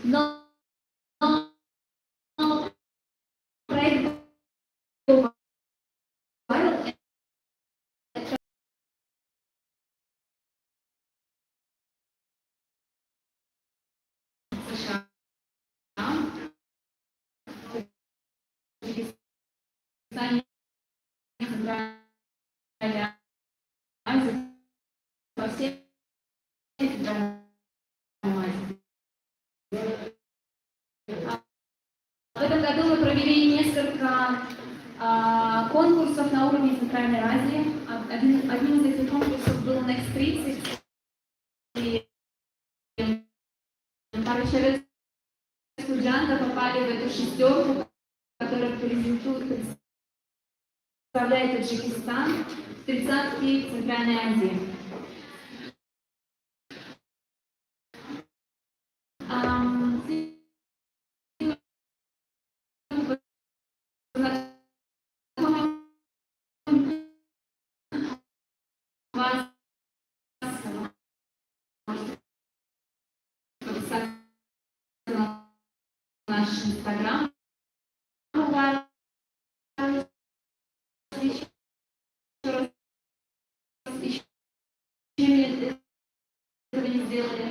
Но проект был США. Центральной Азии, по всей Центральной Азии. В этом году мы провели несколько конкурсов на уровне Центральной Азии. Одним из этих конкурсов был Next 30. И пару человек студентов попали в эту шестерку, которая представляет Таджикистан в 30-ке Центральной Азии. Наш Инстаграм. Этого не сделали.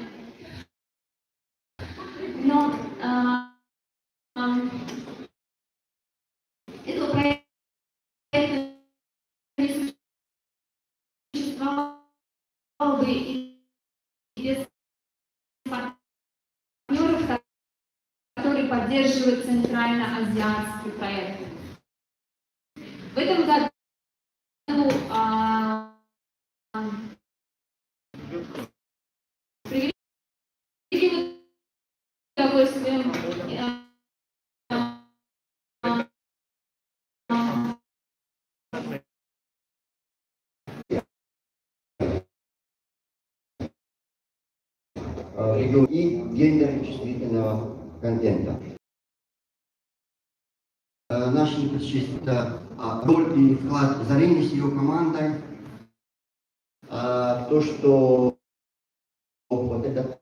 Но этого проекта не существовало бы и без партнеров, которые поддерживают центральноазиатский проект. В этом году привели удовольствием и гендерно-чувствительного контента. Наш непосредственно роль и вклад Зарины с ее командой, то, что вот этот